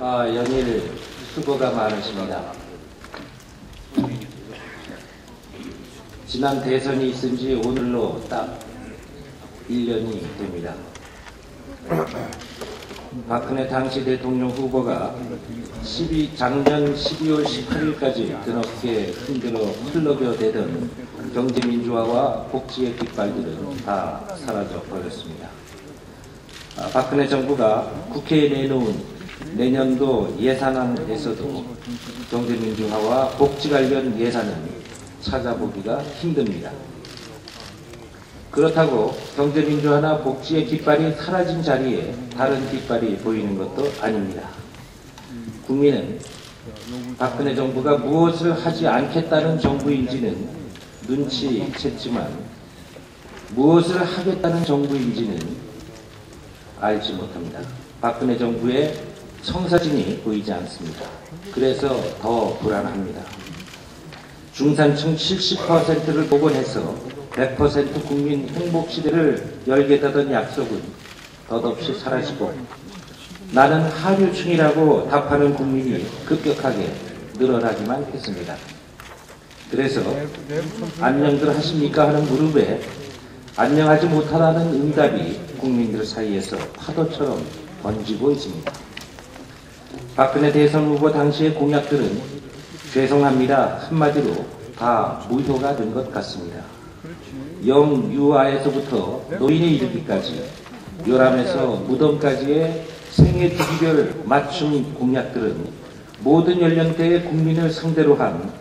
연일 수고가 많으십니다. 지난 대선이 있은 지 오늘로 딱 1년이 됩니다. 박근혜 당시 대통령 후보가 작년 12월 18일까지 드럽게 흔들어 흘러겨대던 경제민주화와 복지의 깃발들은 다 사라져 버렸습니다. 박근혜 정부가 국회에 내놓은 내년도 예산안에서도 경제민주화와 복지 관련 예산은 찾아보기가 힘듭니다. 그렇다고 경제민주화나 복지의 깃발이 사라진 자리에 다른 깃발이 보이는 것도 아닙니다. 국민은 박근혜 정부가 무엇을 하지 않겠다는 정부인지는 눈치챘지만 무엇을 하겠다는 정부인지는 알지 못합니다. 박근혜 정부의 청사진이 보이지 않습니다. 그래서 더 불안합니다. 중산층 70%를 복원해서 100% 국민 행복시대를 열겠다던 약속은 덧없이 사라지고 나는 한류충이라고 답하는 국민이 급격하게 늘어나기만 했습니다. 그래서 안녕들 하십니까 하는 무릎에 안녕하지 못하다는 응답이 국민들 사이에서 파도처럼 번지고 있습니다. 박근혜 대선 후보 당시의 공약들은 죄송합니다 한마디로 다 무효가 된 것 같습니다. 영유아에서부터 노인에 이르기까지 요람에서 무덤까지의 생애 주기별 맞춤 공약들은 모든 연령대의 국민을 상대로 한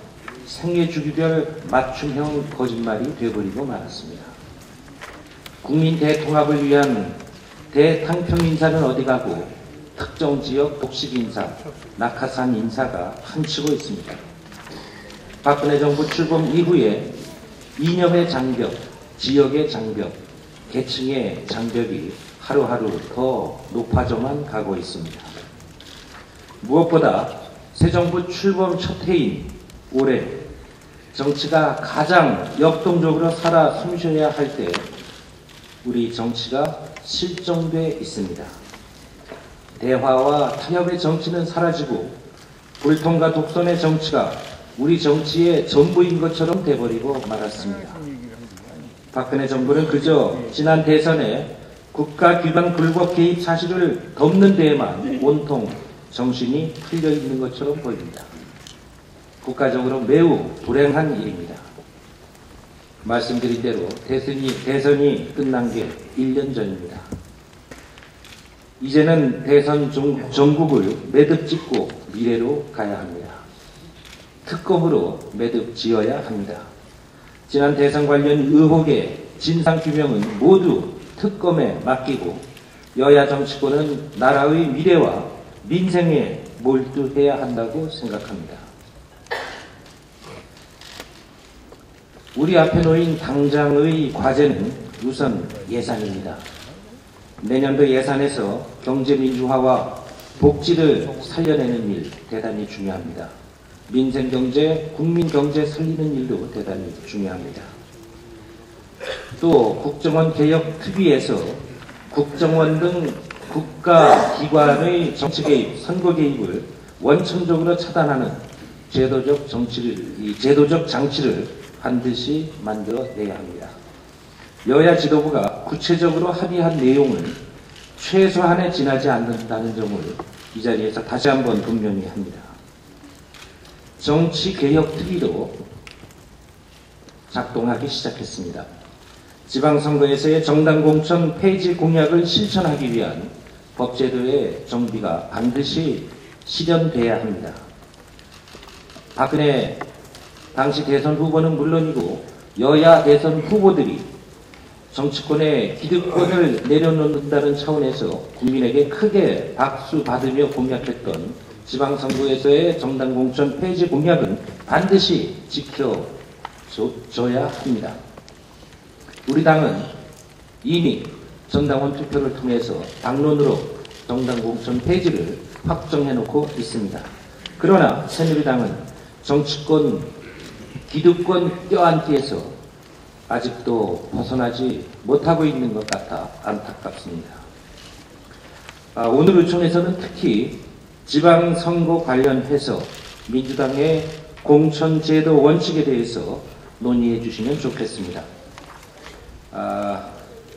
생애 주기별 맞춤형 거짓말이 되어버리고 말았습니다. 국민 대통합을 위한 대탕평 인사는 어디 가고 특정 지역 독식 인사, 낙하산 인사가 판치고 있습니다. 박근혜 정부 출범 이후에 이념의 장벽, 지역의 장벽, 계층의 장벽이 하루하루 더 높아져만 가고 있습니다. 무엇보다 새 정부 출범 첫 해인 올해 정치가 가장 역동적으로 살아 숨쉬어야 할 때 우리 정치가 실종돼 있습니다. 대화와 타협의 정치는 사라지고 불통과 독선의 정치가 우리 정치의 전부인 것처럼 돼버리고 말았습니다. 박근혜 정부는 그저 지난 대선에 국가 기관 불법 개입 사실을 덮는 데에만 온통 정신이 풀려 있는 것처럼 보입니다. 국가적으로 매우 불행한 일입니다. 말씀드린 대로 대선이 끝난 게 1년 전입니다. 이제는 대선 전국을 매듭 짓고 미래로 가야 합니다. 특검으로 매듭 지어야 합니다. 지난 대선 관련 의혹의 진상규명은 모두 특검에 맡기고 여야 정치권은 나라의 미래와 민생에 몰두해야 한다고 생각합니다. 우리 앞에 놓인 당장의 과제는 우선 예산입니다. 내년도 예산에서 경제민주화와 복지를 살려내는 일 대단히 중요합니다. 민생경제, 국민경제 살리는 일도 대단히 중요합니다. 또 국정원 개혁 특위에서 국정원 등 국가기관의 정치 개입, 선거 개입을 원천적으로 차단하는 제도적 장치를 반드시 만들어내야 합니다. 여야 지도부가 구체적으로 합의한 내용은 최소한에 지나지 않는다는 점을 이 자리에서 다시 한번 분명히 합니다. 정치개혁특위도 작동하기 시작했습니다. 지방선거에서의 정당공천 폐지 공약을 실천하기 위한 법제도의 정비가 반드시 실현돼야 합니다. 박근혜 당시 대선 후보는 물론이고 여야 대선 후보들이 정치권의 기득권을 내려놓는다는 차원에서 국민에게 크게 박수 받으며 공약했던 지방선거에서의 정당공천 폐지 공약은 반드시 지켜줘야 합니다. 우리 당은 이미 전당원 투표를 통해서 당론으로 정당공천 폐지를 확정해놓고 있습니다. 그러나 새누리당은 정치권 기득권 껴안기에서 아직도 벗어나지 못하고 있는 것 같아 안타깝습니다. 오늘 의총에서는 특히 지방선거 관련해서 민주당의 공천제도 원칙에 대해서 논의해 주시면 좋겠습니다.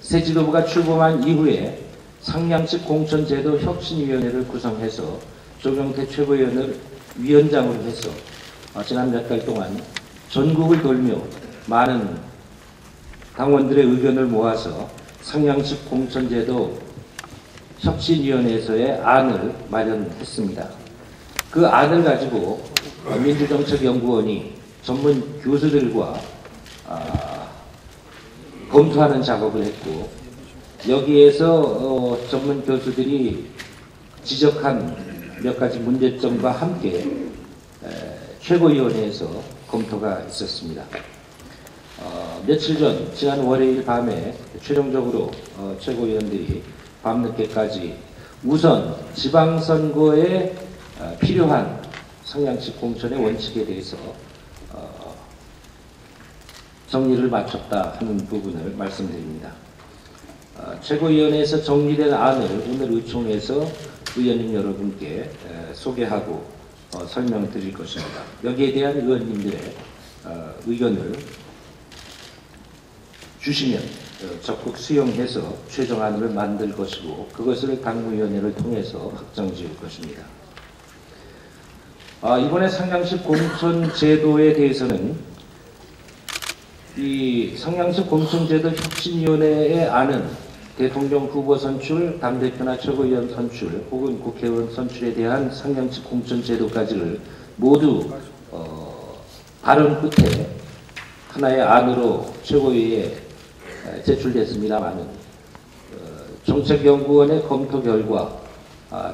새 지도부가 출범한 이후에 상향식 공천제도 혁신위원회를 구성해서 조경태 최고위원을 위원장으로 해서 지난 몇 달 동안 전국을 돌며 많은 당원들의 의견을 모아서 상향식 공천제도 혁신위원회에서의 안을 마련했습니다. 그 안을 가지고 민주정책연구원이 전문 교수들과 검토하는 작업을 했고, 여기에서 전문 교수들이 지적한 몇 가지 문제점과 함께 최고위원회에서 검토가 있었습니다. 며칠 전 지난 월요일 밤에 최종적으로 최고위원들이 밤늦게까지 우선 지방선거에 필요한 상향식 공천의 원칙에 대해서 정리를 마쳤다 하는 부분을 말씀드립니다. 최고위원회에서 정리된 안을 오늘 의총에서 의원님 여러분께 소개하고 설명드릴 것입니다. 여기에 대한 의원님들의 의견을 주시면 적극 수용해서 최종안을 만들 것이고, 그것을 당무위원회를 통해서 확정 지을 것입니다. 이번에 상향식 공천제도에 대해서는 이 상향식 공천제도 혁신위원회의 안은 대통령 후보 선출, 당대표나 최고위원 선출 혹은 국회의원 선출에 대한 상향식 공천제도까지를 모두 발언 끝에 하나의 안으로 최고위에 제출됐습니다만, 정책연구원의 검토 결과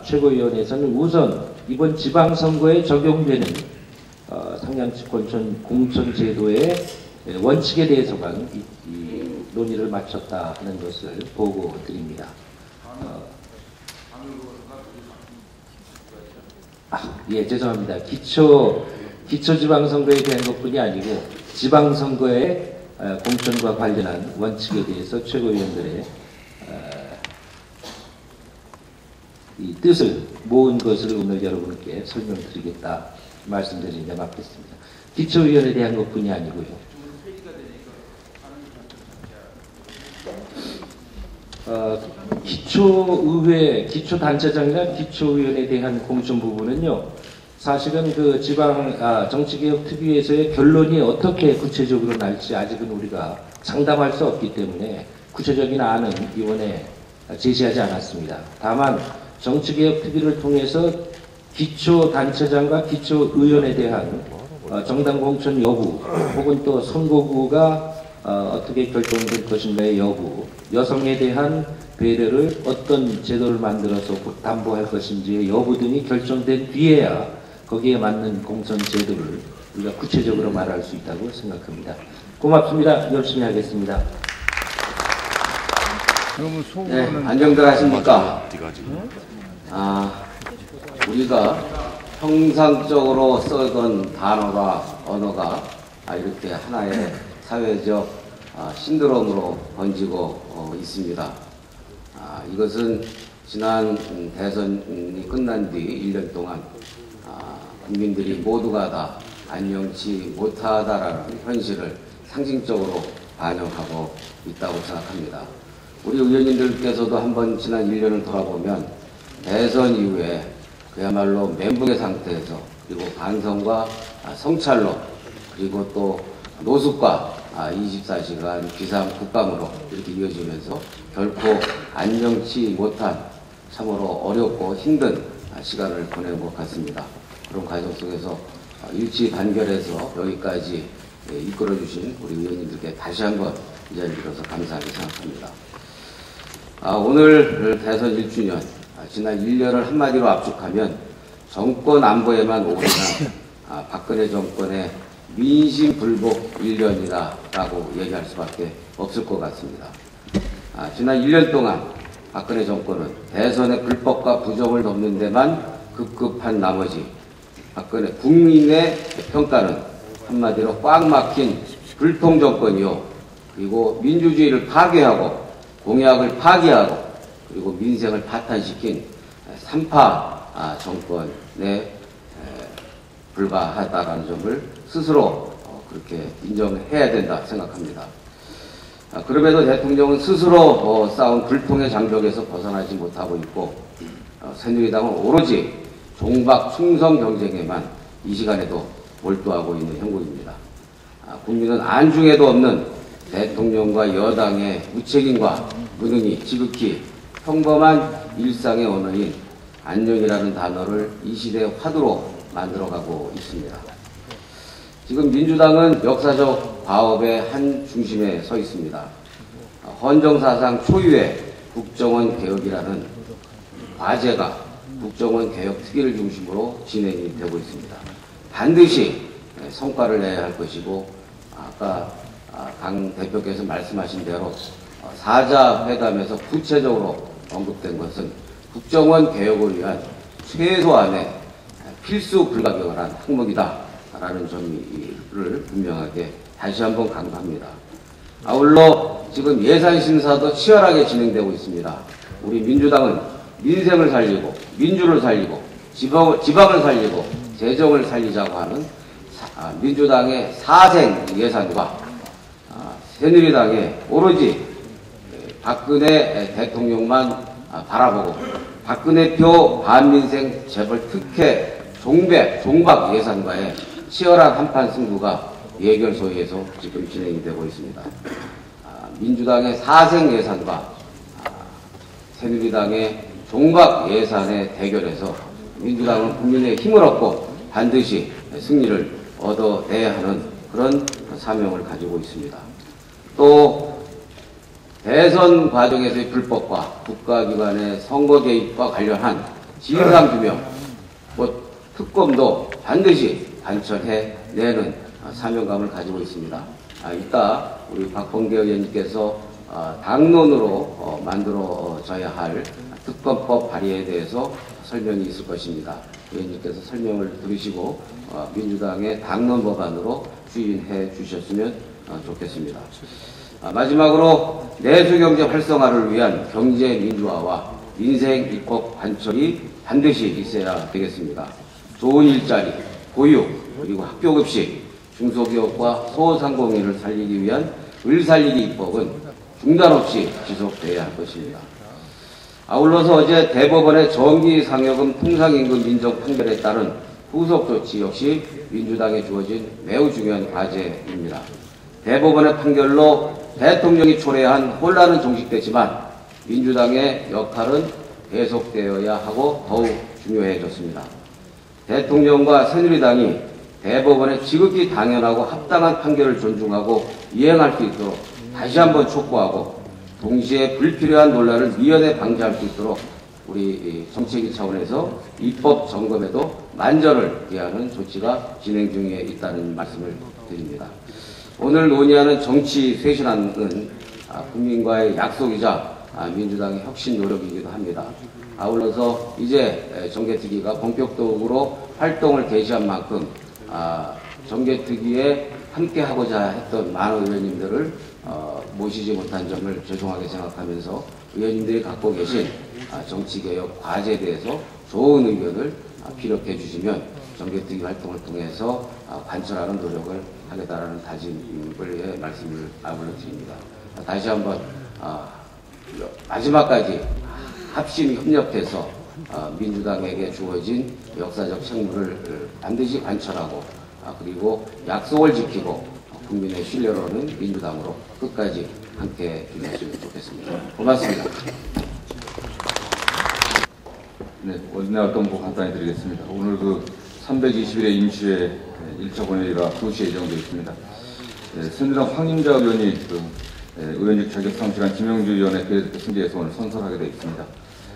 최고위원회에서는 우선 이번 지방선거에 적용되는 상향식 공천제도의 원칙에 대해서만 이 논의를 마쳤다 하는 것을 보고 드립니다. 예, 죄송합니다. 기초지방선거에 대한 것뿐이 아니고 지방선거의 공천과 관련한 원칙에 대해서 최고위원들의 이 뜻을 모은 것을 오늘 여러분께 설명드리겠다 말씀드리는 데 맞겠습니다. 기초위원회에 대한 것뿐이 아니고요. 기초의회, 기초단체장이나 기초위원회에 대한 공천 부분은요, 사실은 그 정치개혁특위에서의 결론이 어떻게 구체적으로 날지 아직은 우리가 장담할 수 없기 때문에 구체적인 안은 이번에 제시하지 않았습니다. 다만 정치개혁특위를 통해서 기초단체장과 기초의원에 대한 정당 공천 여부 혹은 또 선거구가 어떻게 결정될 것인가의 여부, 여성에 대한 배려를 어떤 제도를 만들어서 담보할 것인지의 여부 등이 결정된 뒤에야 거기에 맞는 공천 제도를 우리가 구체적으로 말할 수 있다고 생각합니다. 고맙습니다. 열심히 하겠습니다. 네, 안녕들 하십니까? 우리가 평상적으로 쓰던 단어가, 언어가 이렇게 하나의 사회적 신드롬으로 번지고 있습니다. 이것은 지난 대선이 끝난 뒤 1년 동안 국민들이 모두가 다 안녕치 못하다라는 현실을 상징적으로 반영하고 있다고 생각합니다. 우리 의원님들께서도 한번 지난 1년을 돌아보면 대선 이후에 그야말로 멘붕의 상태에서, 그리고 반성과 성찰로, 그리고 또 노숙과 24시간 비상 국감으로 이렇게 이어지면서 결코 안녕치 못한 참으로 어렵고 힘든 시간을 보낸 것 같습니다. 그런 과정 속에서 일치 단결해서 여기까지 이끌어주신 우리 의원님들께 다시 한번 이 자리를 빌어서 감사하게 생각합니다. 오늘 대선 1주년, 지난 1년을 한마디로 압축하면 정권 안보에만 올인한 박근혜 정권의 민심 불복 1년이라고 얘기할 수밖에 없을 것 같습니다. 지난 1년 동안 박근혜 정권은 대선의 불법과 부정을 덮는 데만 급급한 나머지 박근혜 국민의 평가는 한마디로 꽉 막힌 불통 정권이요, 그리고 민주주의를 파괴하고 공약을 파기하고 그리고 민생을 파탄시킨 3파 정권에 불과하다는 점을 스스로 그렇게 인정해야 된다 생각합니다. 그럼에도 대통령은 스스로 쌓은 불통의 장벽에서 벗어나지 못하고 있고 새누리당은 오로지 종박 충성 경쟁에만 이 시간에도 몰두하고 있는 형국입니다. 국민은 안중에도 없는 대통령과 여당의 무책임과 무능이 지극히 평범한 일상의 언어인 안녕이라는 단어를 이 시대의 화두로 만들어가고 있습니다. 지금 민주당은 역사적 과업의 한 중심에 서 있습니다. 헌정사상 초유의 국정원 개혁이라는 과제가 국정원 개혁 특위를 중심으로 진행이 되고 있습니다. 반드시 성과를 내야 할 것이고, 아까 강 대표께서 말씀하신 대로 사자 회담에서 구체적으로 언급된 것은 국정원 개혁을 위한 최소한의 필수 불가결한 항목이다라는 점을 분명하게 다시 한번 강조합니다. 아울러 지금 예산 심사도 치열하게 진행되고 있습니다. 우리 민주당은 민생을 살리고 민주를 살리고 지방을 살리고 재정을 살리자고 하는 민주당의 사생 예산과 새누리당의 오로지 박근혜 대통령만 바라보고 박근혜표 반민생 재벌 특혜 종박 예산과의 치열한 한판 승부가 예결소에서 지금 진행이 되고 있습니다. 민주당의 사생 예산과 새누리당의 종박 예산의 대결에서 민주당은 국민의 힘을 얻고 반드시 승리를 얻어내야 하는 그런 사명을 가지고 있습니다. 또 대선 과정에서의 불법과 국가기관의 선거 개입과 관련한 진상규명, 특검도 반드시 관철해내는 사명감을 가지고 있습니다. 이따 우리 박범계 의원님께서 당론으로 만들어져야 할 특검법 발의에 대해서 설명이 있을 것입니다. 의원님께서 설명을 들으시고 민주당의 당론 법안으로 추인해 주셨으면 좋겠습니다. 마지막으로 내수경제 활성화를 위한 경제 민주화와 민생 입법 관철이 반드시 있어야 되겠습니다. 좋은 일자리, 보육, 그리고 학교급식, 중소기업과 소상공인을 살리기 위한 을살리기 입법은 중단 없이 지속돼야 할 것입니다. 아울러서 어제 대법원의 정기상여금 통상임금 인정 판결에 따른 후속 조치 역시 민주당에 주어진 매우 중요한 과제입니다. 대법원의 판결로 대통령이 초래한 혼란은 종식됐지만 민주당의 역할은 계속되어야 하고 더욱 중요해졌습니다. 대통령과 새누리당이 대법원의 지극히 당연하고 합당한 판결을 존중하고 이행할 수 있도록 다시 한번 촉구하고 동시에 불필요한 논란을 미연에 방지할 수 있도록 우리 정책위 차원에서 입법 점검에도 만전을 기하는 조치가 진행 중에 있다는 말씀을 드립니다. 오늘 논의하는 정치 쇄신안은 국민과의 약속이자 민주당의 혁신 노력이기도 합니다. 아울러서 이제 정개특위가 본격적으로 활동을 개시한 만큼 정개특위에 함께하고자 했던 많은 의원님들을 모시지 못한 점을 죄송하게 생각하면서 의원님들이 갖고 계신 정치개혁 과제에 대해서 좋은 의견을 피력해 주시면 정개특위 활동을 통해서 관철하는 노력을 하겠다라는 다짐을 말씀을 아울러 드립니다. 다시 한번 마지막까지 합심 협력해서 민주당에게 주어진 역사적 책무를 반드시 관철하고 그리고 약속을 지키고 국민의 신뢰를 얻는 민주당으로 끝까지 함께 해주셨으면 좋겠습니다. 고맙습니다. 네, 원내활동부 간단히 드리겠습니다. 오늘 320일의 임시회 1차 본회의가 2시에 예정되어 있습니다. 새누리당 황인자 의원이 의원직 자격 상실한 김영주 의원의 배석 승계에서 오늘 선설하게 되어 있습니다.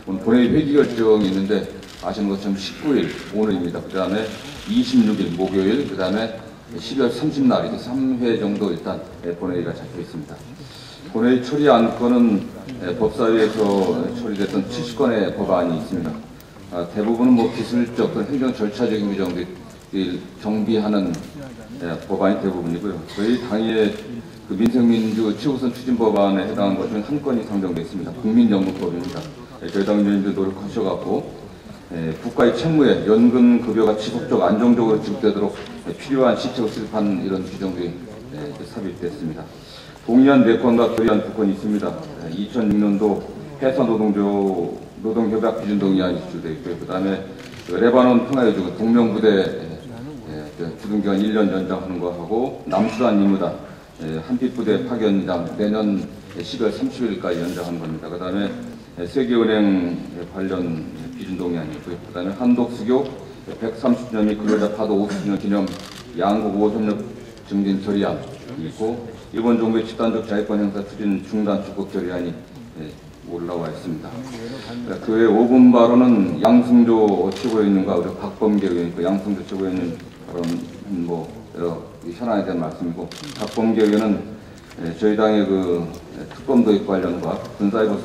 오늘 본회의 회기 결정이 있는데 아시는 것처럼 19일 오늘입니다. 그 다음에 26일 목요일, 그 다음에 12월 30날 이렇게 3회 정도 일단 본회의가 잡혀 있습니다. 본회의 처리 안건은 법사위에서 처리됐던 70건의 법안이 있습니다. 대부분은 기술적 행정 절차적인 규정들을 정비하는 법안이 대부분이고요. 저희 당의 민생민주 최우선 추진 법안에 해당하는 것은 한 건이 상정되어 있습니다. 국민정부법입니다. 저희 당 의원님들 노력하셔갖고 국가의 채무에 연금급여가 지속적 안정적으로 지급되도록 필요한 시책을 수립하는 이런 규정들이 삽입됐습니다. 동의안 4건과 결의안 2건이 있습니다. 2006년도 해사노동협약 기준동의안이 제출되어 있고요. 그 다음에 레바논 평화유족 동명부대 주둔기간 1년 연장하는 거 하고 남수단 임무단 한빛부대 파견장 내년 10월 30일까지 연장하는 겁니다. 그 다음에 세계은행 관련 기준동의안이 있고요. 그 다음에 한독수교 130주년 및 근로자 파도 50주년 기념 양국 5협력 증진 결의안이 있고 일본 정부의 집단적 자유권 행사 추진 중단 적극 결의안이 올라와 있습니다. 그 외 5분 발언은 양승조 최고위원님과 우리 박범계 의원, 그 양승조 최고위원님 발언 여러 현안에 대한 말씀이고 박범계 의원은 저희 당의 그 특검 도입 관련과 군사이버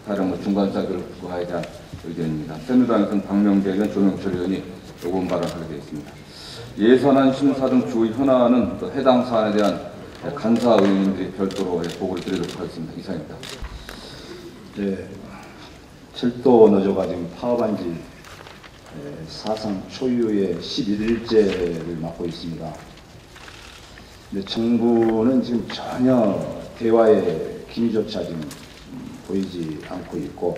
사령 중간 사격을 부과에 대한 의견입니다. 새누리당에서는 박명재 의원, 조명철 의원이 5분 발언하게 되어 있습니다. 예산안 심사 등 주 현안은 또 해당 사안에 대한 간사 의원님들이 별도로 보고를 드리도록 하겠습니다. 이상입니다. 네, 철도 노조가 지금 파업한 지 사상 초유의 11일째를 맞고 있습니다. 근데 정부는 지금 전혀 대화의 기미조차 지금 보이지 않고 있고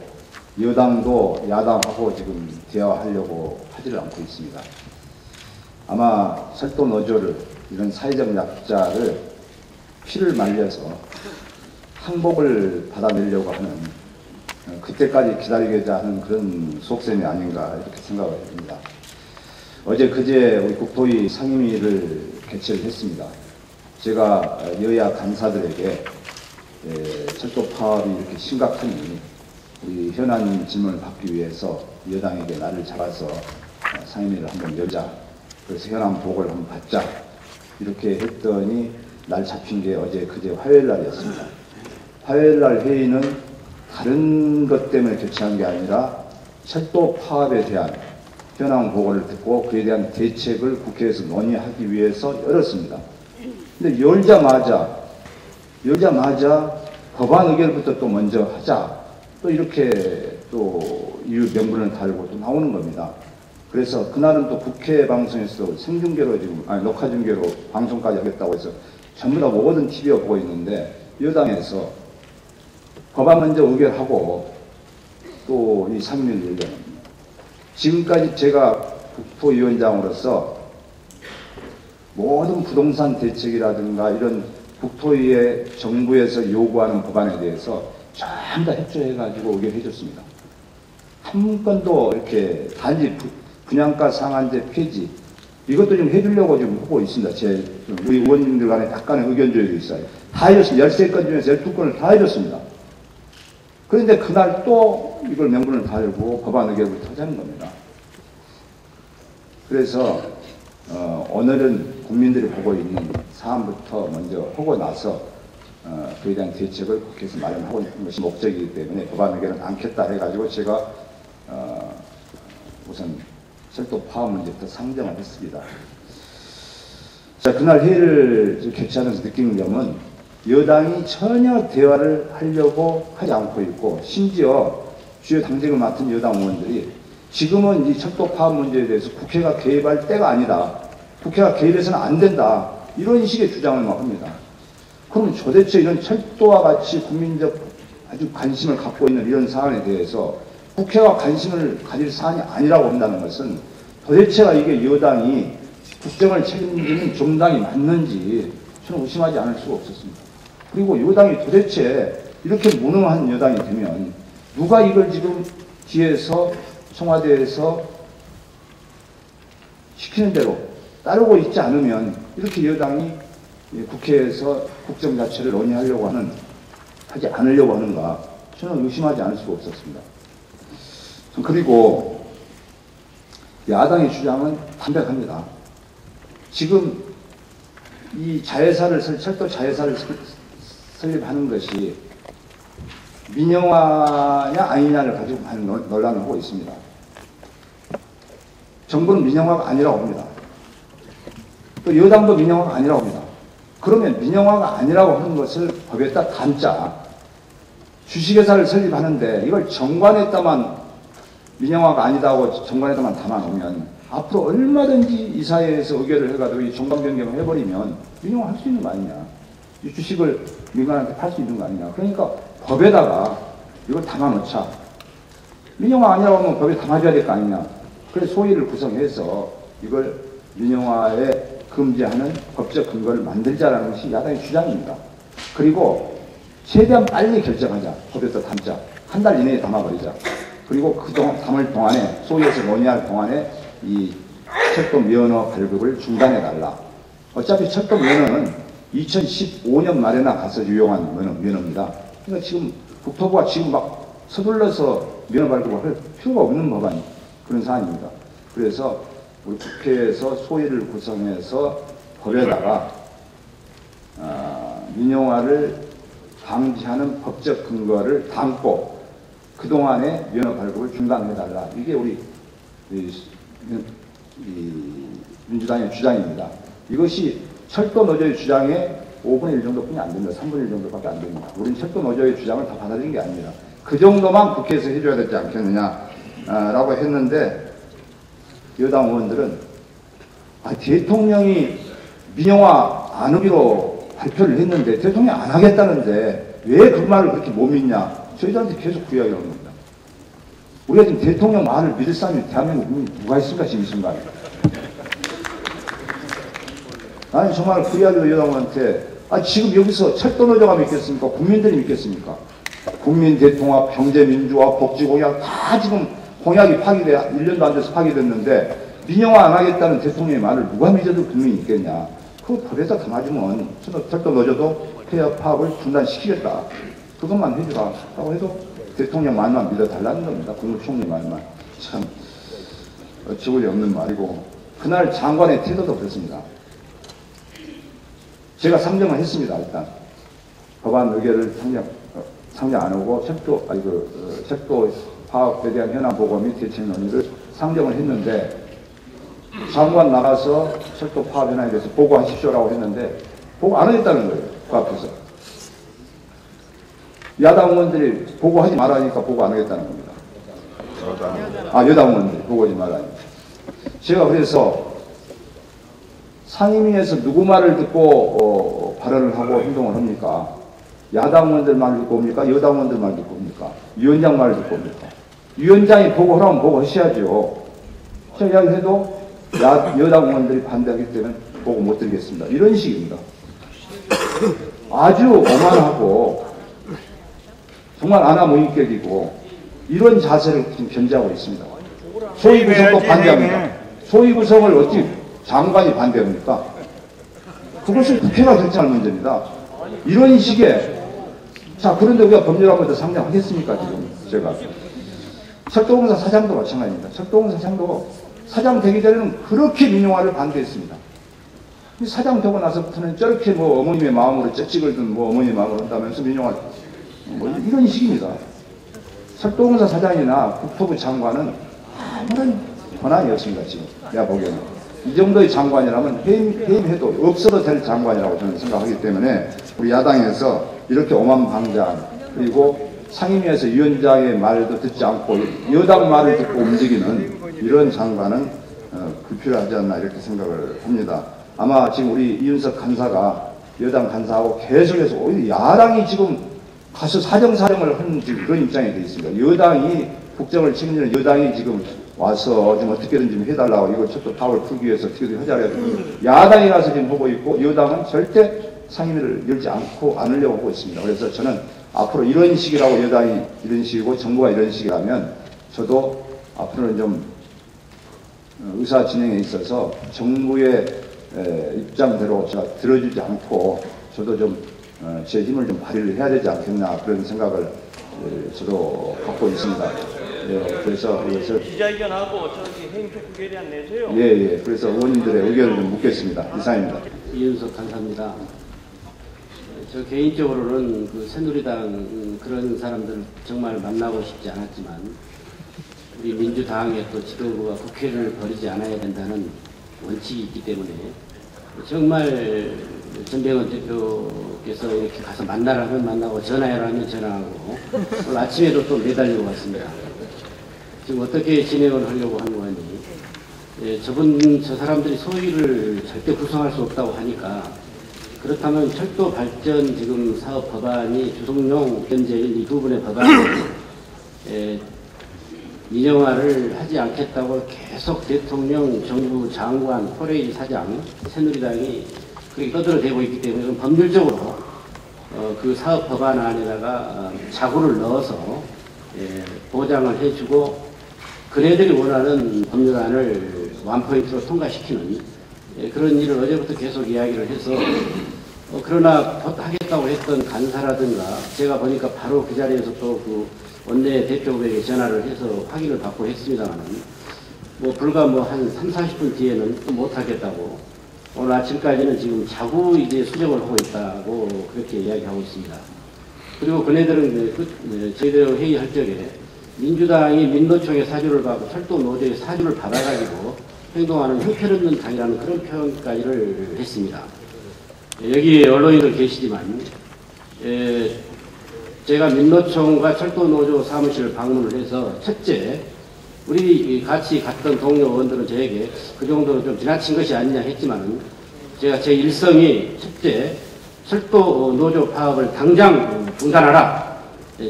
여당도 야당하고 지금 대화하려고 하지를 않고 있습니다. 아마 철도 노조를 이런 사회적 약자를 피를 말려서 항복을 받아내려고 하는 그때까지 기다리고자 하는 그런 속셈이 아닌가 이렇게 생각을 합니다. 어제 그제 우리 국토위 상임위를 개최를 했습니다. 제가 여야 간사들에게 철도 파업이 이렇게 심각하니 우리 현안 질문을 받기 위해서 여당에게 날을 잡아서 상임위를 한번 열자. 그래서 현안 보고를 한번 받자. 이렇게 했더니 날 잡힌 게 어제 그제 화요일 날이었습니다. 화요일 날 회의는 다른 것 때문에 개최한 게 아니라 철도 파업에 대한 현황 보고를 듣고 그에 대한 대책을 국회에서 논의하기 위해서 열었습니다. 근데 열자마자 법안 의결부터 또 먼저 하자. 또 이렇게 또 이유 명분을 달고 또 나오는 겁니다. 그래서 그날은 또 국회 방송에서 생중계로 지금 녹화 중계로 방송까지 하겠다고 해서 전부 다 모든 TV가 보고 있는데 여당에서 법안 먼저 의결하고 또 이 상임위를 열려는 겁니다. 지금까지 제가 국토위원장으로서 모든 부동산 대책이라든가 이런 국토위에 정부에서 요구하는 법안에 대해서 전부 다 협조해가지고 의결해 줬습니다. 한 건도 이렇게 단지 분양가 상한제 폐지 이것도 좀 해주려고 지금 하고 있습니다. 우리 의원님들 간에 약간의 의견 조율이 있어요. 다 해줬습니다. 13건 중에서 12건을 다 해줬습니다. 그런데 그날 또 이걸 명분을 달고 법안 의결부터 하자는 겁니다. 그래서 오늘은 국민들이 보고 있는 사안부터 먼저 하고 나서 그에 대한 대책을 국회에서 마련하고 있는 것이 목적이기 때문에 법안 의결은 않겠다 해가지고 제가 우선 철도 파업 문제부터 상정을 했습니다. 자, 그날 회의를 개최하면서 느낀 점은 여당이 전혀 대화를 하려고 하지 않고 있고 심지어 주요 당직을 맡은 여당 의원들이 지금은 이 철도 파업 문제에 대해서 국회가 개입할 때가 아니다. 국회가 개입해서는 안 된다. 이런 식의 주장을 막 합니다. 그럼 도대체 이런 철도와 같이 국민적 아주 관심을 갖고 있는 이런 사안에 대해서 국회가 관심을 가질 사안이 아니라고 한다는 것은 도대체가 이게 여당이 국정을 책임지는 정당이 맞는지 저는 의심하지 않을 수가 없었습니다. 그리고 여당이 도대체 이렇게 무능한 여당이 되면 누가 이걸 지금 뒤에서 청와대에서 시키는 대로 따르고 있지 않으면 이렇게 여당이 국회에서 국정 자체를 논의하려고 하지 않으려고 하는가 저는 의심하지 않을 수가 없었습니다. 그리고 야당의 주장은 담백합니다. 지금 이 철도 자회사를 설립하는 것이 민영화냐 아니냐를 가지고 많은 논란을 하고 있습니다. 정부는 민영화가 아니라고 합니다. 또 여당도 민영화가 아니라고 합니다. 그러면 민영화가 아니라고 하는 것을 법에다 담자. 주식회사를 설립하는데 이걸 정관에다만 민영화가 아니다고 정관에다만 담아놓으면 앞으로 얼마든지 이 사회에서 의결을 해가지고 이 정관 변경을 해버리면 민영화 할 수 있는 거 아니냐. 이 주식을 민간한테 팔 수 있는 거 아니냐. 그러니까 법에다가 이걸 담아놓자. 민영화 아니라고 하면 법에 담아줘야 될 거 아니냐. 그래서 소위를 구성해서 이걸 민영화에 금지하는 법적 근거를 만들자라는 것이 야당의 주장입니다. 그리고 최대한 빨리 결정하자. 법에서 담자. 한 달 이내에 담아버리자. 그리고 그동안 담을 동안에 소위에서 논의할 동안에 이 철도 면허 발급을 중단해달라. 어차피 철도 면허는 2015년 말에나 가서 유용한 면허입니다. 그러니까 지금 국토부가 지금 막 서둘러서 면허 발급을 할 필요가 없는 법안 그런 사안입니다. 그래서 우리 국회에서 소위를 구성해서 법에다가 민영화를 방지하는 법적 근거를 담고 그동안에 면허 발급을 중단해달라. 이게 우리 민주당의 주장입니다. 이것이 철도 노조의 주장의 5분의 1 정도뿐이 안 됩니다. 3분의 1 정도밖에 안 됩니다. 우리는 철도 노조의 주장을 다 받아들인 게 아닙니다. 그 정도만 국회에서 해줘야 되지 않겠느냐라고 했는데 여당 의원들은 대통령이 민영화 안 하기로 발표를 했는데 대통령이 안 하겠다는데 왜 그 말을 그렇게 못 믿냐. 저희들한테 계속 그 이야기를 하는 겁니다. 우리가 지금 대통령 말을 믿을 사람이 대한민국 국민이 누가 있습니까 지금 이 순간에. 아니 정말 그 이야기를 여당한테 지금 여기서 철도노조가 믿겠습니까? 국민들이 믿겠습니까? 국민 대통합, 경제민주화, 복지공약 다 지금 공약이 파기돼 1년도 안 돼서 파기됐는데 민영화 안 하겠다는 대통령의 말을 누가 믿어도 국민이 있겠냐. 그 법에다 담아주면 철도노조도 폐업 파업을 중단시키겠다. 그것만 해주라 라고 해도 대통령 말만 믿어달라는 겁니다. 국무총리 말만. 참 어처구니 없는 말이고 그날 장관의 태도도 그렇습니다. 제가 상정을 했습니다. 일단 법안 의결을 상정 안 하고 철도 파업에 대한 현안 보고 및 대책 논의를 상정을 했는데 장관 나가서 철도 파업 현안에 대해서 보고하십시오라고 했는데 보고 안 하겠다는 거예요. 그 앞에서 야당 의원들이 보고하지 말라니까 보고 안 하겠다는 겁니다. 여당 의원들이 보고하지 말라니까. 제가 그래서 상임위에서 누구 말을 듣고 발언을 하고 행동을 합니까? 야당 의원들 말을 듣고 옵니까? 여당 의원들 말을 듣고 옵니까? 위원장 말을 듣고 옵니까? 위원장이 보고하라면 보고하셔야죠. 제가 이야기해도 여당 의원들이 반대하기 때문에 보고 못 드리겠습니다. 이런 식입니다. 아주 오만하고 정말 아나무인격이고 이런 자세를 지금 견지하고 있습니다. 소위 구성도 반대합니다. 소위 구성을 어찌 장관이 반대합니까? 그것을 국회가 결정할 문제입니다. 이런 식의 그런데 우리가 법률안보에서 상정하겠습니까? 지금 제가 철도공사 사장도 마찬가지입니다. 철도공사 사장도 사장 되기 전에는 그렇게 민영화를 반대했습니다. 사장 되고 나서부터는 저렇게 어머님의 마음으로 쩍찍을 든 어머님의 마음으로 한다면서 민영화 이런 식입니다. 철도공사 사장이나 국토부 장관은 아무런 권한이 없습니다. 지금 내가 보기에는 이 정도의 장관이라면 해임해도 없어도 될 장관이라고 저는 생각하기 때문에 우리 야당에서 이렇게 오만방자한 그리고 상임위에서 위원장의 말도 듣지 않고 여당 말을 듣고 움직이는 이런 장관은 불필요하지 않나 이렇게 생각을 합니다. 아마 지금 우리 이윤석 간사가 여당 간사하고 계속해서 오히려 야당이 지금 가서 사정사정을 하는 그런 입장에 되어 있습니다. 여당이 국정을 책임지는 여당이 지금 와서 좀 어떻게든 좀 해달라고 이걸 철도 파업을 풀기 위해서 어떻게든 하자고 야당이 가서 지금 보고 있고 여당은 절대 상임위를 열지 않으려고 하고 있습니다. 그래서 저는 앞으로 이런 식이라고 여당이 이런 식이고 정부가 이런 식이라면 저도 앞으로는 좀 의사 진행에 있어서 정부의 입장대로 제가 들어주지 않고 저도 좀 제 힘을 좀 발휘를 해야 되지 않겠나 그런 생각을 저도 갖고 있습니다. 그래서 기자회견하고 저기 행정국에 대한 내세요. 그래서 의원님들의 의견을 좀 묻겠습니다. 이상입니다. 이윤석 간사입니다. 저 개인적으로는 그 새누리당 그런 사람들을 정말 만나고 싶지 않았지만 우리 민주당의 또 지도부가 국회를 버리지 않아야 된다는 원칙이 있기 때문에 정말 전병헌 대표께서 이렇게 가서 만나라면 만나고 전화해라면 전화하고 오늘 아침에도 또 매달리고 왔습니다. 지금 어떻게 진행을 하려고 하는 거니? 저 사람들이 소위를 절대 구성할 수 없다고 하니까 그렇다면 철도 발전 지금 사업 법안이 주성용 현재인 이 두 분의 법안을 민영화를 하지 않겠다고 계속 대통령, 정부 장관, 포레이 사장, 새누리당이 그렇게 떠들어대고 있기 때문에 법률적으로 그 사업 법안 안에다가 자구를 넣어서 보장을 해주고 그네들이 원하는 법률안을 원포인트로 통과시키는 그런 일을 어제부터 계속 이야기를 해서 그러나 하겠다고 했던 간사라든가 제가 보니까 바로 그 자리에서 또 그 원내 대표에게 전화를 해서 확인을 받고 했습니다만 불과 한 30-40분 뒤에는 또 못하겠다고 오늘 아침까지는 지금 자구 이제 수정을 하고 있다고 그렇게 이야기하고 있습니다. 그리고 그네들은 저희들 회의할 적에 민주당이 민노총의 사주를 받고 철도 노조의 사주를 받아가지고 행동하는 형편없는 당이라는 그런 표현까지를 했습니다. 여기 언론인들 계시지만 제가 민노총과 철도노조 사무실을 방문을 해서 첫째 우리 같이 갔던 동료 의원들은 저에게 그 정도는 좀 지나친 것이 아니냐 했지만은 제가 제 일성이 첫째 철도노조 파업을 당장 중단하라.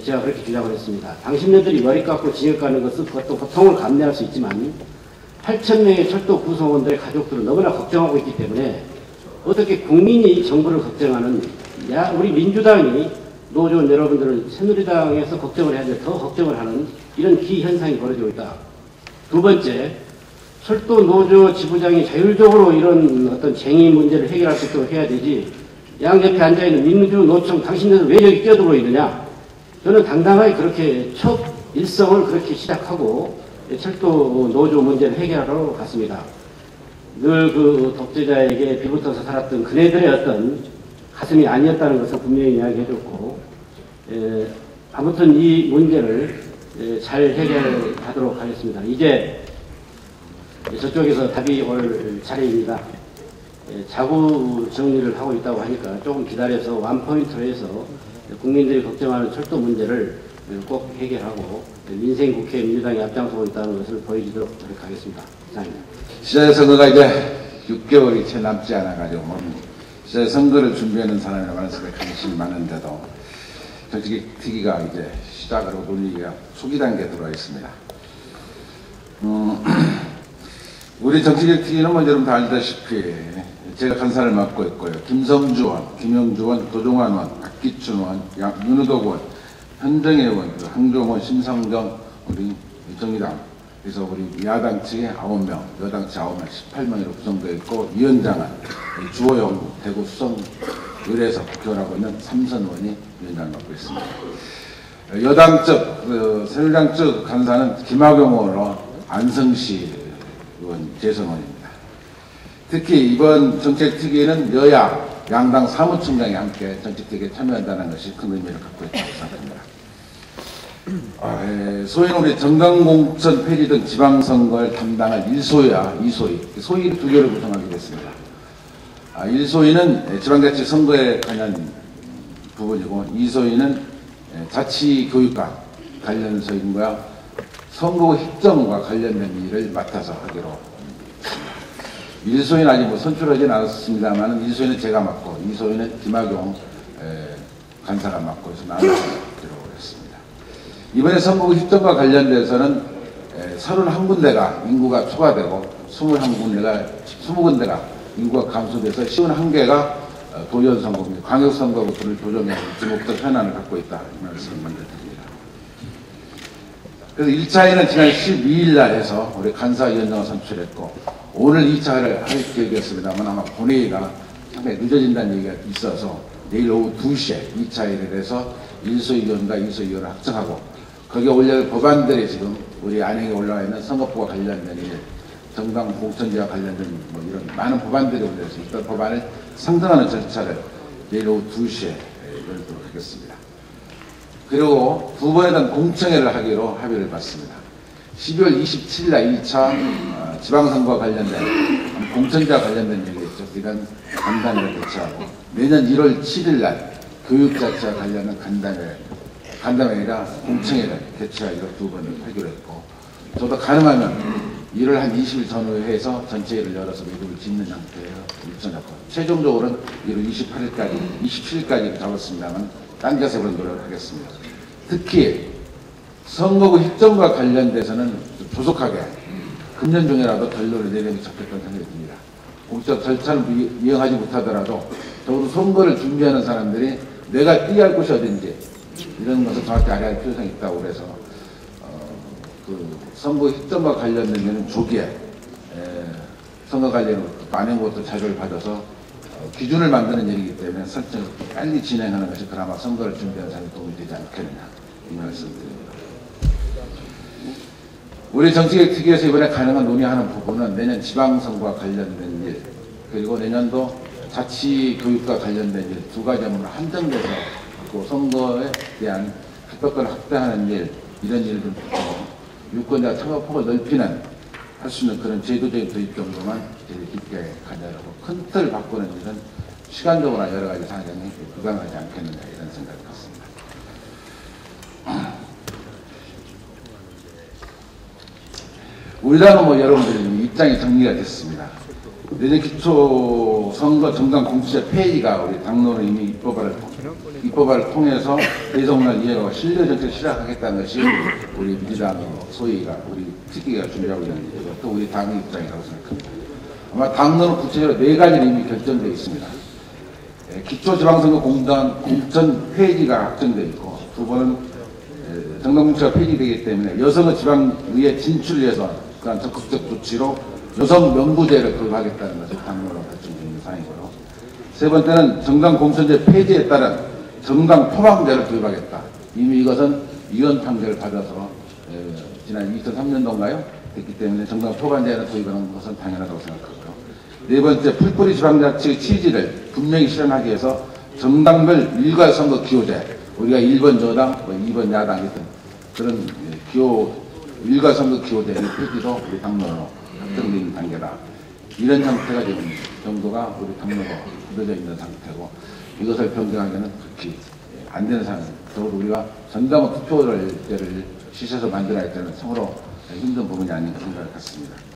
제가 그렇게 주장을 했습니다. 당신네들이 머리 깎고 징역 가는 것은 그것도 고통을 감내할 수 있지만 8,000명의 철도 구성원들의 가족들은 너무나 걱정하고 있기 때문에 어떻게 국민이 정부를 걱정하는 우리 민주당이 노조원 여러분들은 새누리당에서 걱정을 해야 되는데 더 걱정을 하는 이런 기현상이 벌어지고 있다. 두 번째, 철도 노조 지부장이 자율적으로 이런 어떤 쟁의 문제를 해결할 수 있도록 해야 되지 양옆에 앉아있는 민주노총 당신들은 왜 여기 끼어들어 있느냐. 저는 당당하게 그렇게 첫 일성을 그렇게 시작하고 철도 노조 문제를 해결하러 갔습니다. 늘 그 독재자에게 비붙어서 살았던 그네들의 어떤 가슴이 아니었다는 것을 분명히 이야기해줬고 아무튼 이 문제를 잘 해결하도록 하겠습니다. 이제 저쪽에서 답이 올 차례입니다. 자구 정리를 하고 있다고 하니까 조금 기다려서 원포인트로 해서 국민들이 걱정하는 철도 문제를 꼭 해결하고 민생국회 민주당이 앞장서고 있다는 것을 보여주도록 노력하겠습니다. 이상입니다. 시장 선거가 이제 6개월이 채 남지 않아가지고 시장 선거를 준비하는 사람이 많아서 관심이 많은데도 정치특위가 이제 시작으로 논의가 초기 단계에 들어와 있습니다. 우리 정치특위는 여러분 다 알다시피 제가 간사를 맡고 있고요. 김성주 의원, 김영주 의원, 도종환 의원, 박기춘 의원, 윤우덕 의원, 현정혜 의원, 황종원, 심상정, 우리 정의당, 그래서 우리 야당 측에 9명, 여당 측 9명, 18명으로 구성되어 있고 위원장은 주호영 대구 수성 의뢰에서 국회의원하고 있는 삼선 의원이 위원장을 맡고 있습니다. 여당 쪽, 새누리당 쪽 간사는 김학용 의원으로 안성시 의원, 재선 의원입니다. 특히 이번 정책특위에는 여야, 양당 사무총장이 함께 정책특위에 참여한다는 것이 큰 의미를 갖고 있다고 생각합니다. 소위 우리 정강공천 폐지 등 지방선거를 담당할 1소위와 2소위, 소위 2개를 구성하게 됐습니다. 1소위는 지방자치 선거에 관한 부분이고 2소위는 자치교육과 관련 소위인가 선거 획정과 관련된 일을 맡아서 하기로 합니다. 1소위는 아직 선출하지는 않았습니다만 1소위는 제가 맡고 2소위는 김학용 간사가 맡고 해서 나눠서 하기로 했습니다. 이번에 선거구 획정과 관련돼서는 31군데가 인구가 초과되고 20군데가 인구가 감소돼서 51개가 도연선거입니다. 광역선거구를 조정해서 지목적 현안을 갖고 있다. 이 말씀을 먼저 드립니다. 그래서 1차에는 지난 12일 날 해서 우리 간사위원장을 선출했고 오늘 2차를 할 계획이었습니다만 아마 본회의가 상당히 늦어진다는 얘기가 있어서 내일 오후 2시에 2차회를 해서 1소위원과 2소위원을 확정하고 거기에 올려질 법안들이 지금 우리 안행에 올라와 있는 선거법과 관련된 일, 정당 공천제와 관련된 이런 많은 법안들이 올려서 이런 법안을 상정하는 절차를 내일 오후 2시에 열도록 하겠습니다. 그리고 두 번에 대한 공청회를 하기로 합의를 받습니다. 12월 27일 날 2차 지방선거와 관련된 공천제와 관련된 얘기겠죠. 이런 간담회를 개최하고 내년 1월 7일 날 교육자치와 관련된 간담회가 공청회를 개최하기로 두 번을 하기로 했고 저도 가능하면 일을 한 20일 전후에 해서 전체 일을 열어서 매듭을 짓는 형태예요. 일정 잡고. 최종적으로는 일을 27일까지 잡았습니다만 당겨서 그런 노력을 하겠습니다. 특히 선거구 획정과 관련돼서는 좀 조속하게 금년 중에라도 결론을 내리는 게 좋겠다는 생각이 듭니다. 공적 절차를 이행하지 못하더라도 적어도 선거를 준비하는 사람들이 내가 뛰어야 할 곳이 어딘지 이런 것을 정확히 알아야 할 필요성이 있다고 그래서 그 선거 획정과 관련된 데는 조기에 선거 관련 많은 것도 자료를 받아서 기준을 만드는 일이기 때문에 설정을 빨리 진행하는 것이 그나마 선거를 준비하는 사람에 도움이 되지 않겠느냐 이 말씀드립니다. 우리 정치개혁 특위에서 이번에 가능한 논의하는 부분은 내년 지방선거와 관련된 일 그리고 내년도 자치교육과 관련된 일 두 가지 업무를 한정돼서 그 선거에 대한 합법권을 확대하는 일 이런 일들 유권자 참여폭을 넓히는 할 수 있는 그런 제도적인 도입 정도만 깊게 가져가고 큰 틀을 바꾸는 일은 시간적으로나 여러 가지 상황이 불가능하지 않겠느냐 이런 생각이 듭니다. 우리 당은 뭐 여러분들이 입장이 정리가 됐습니다. 내년 기초선거 정당 공수처 폐지가 우리 당론은 이미 입법화를 통해서 대선을 이해하고 신뢰 정책을 시작하겠다는 것이 우리 민주당 소위가 우리 특위가 준비하고 있는 일이고 또 우리 당의 입장이라고 생각합니다. 아마 당론은 구체적으로 4가지는 이미 결정되어 있습니다. 기초지방선거 공천 폐지가 확정되어 있고 두 번은 정당 공수처가 폐지되기 때문에 여성의 지방의회 진출을 위해서 그런 적극적 조치로 여성 명부제를 도입하겠다는 것을 당론으로 결정되는 사항이고요. 세 번째는 정당 공천제 폐지에 따른 정당 포방제를 도입하겠다. 이미 이것은 위헌 판결을 받아서 지난 2003년도인가요? 됐기 때문에 정당 포방제를 도입하는 것은 당연하다고 생각하고요. 네 번째, 풀뿌리 지방자치의 취지를 분명히 실현하기 위해서 정당별 일괄선거 기호제, 우리가 1번 저당, 2번 야당 같은 그런 일괄선거 기호제의 폐지도 우리 당론으로 확정된 단계다. 이런 형태가 지금 정도가 우리 당론으로 굳어져 있는 상태고 이것을 변경하기는 극히 안 되는 상황. 적어도 우리가 전당 투표를 시세서 만들어야 되는 서로 힘든 부분이 아닌가 생각을 갖습니다.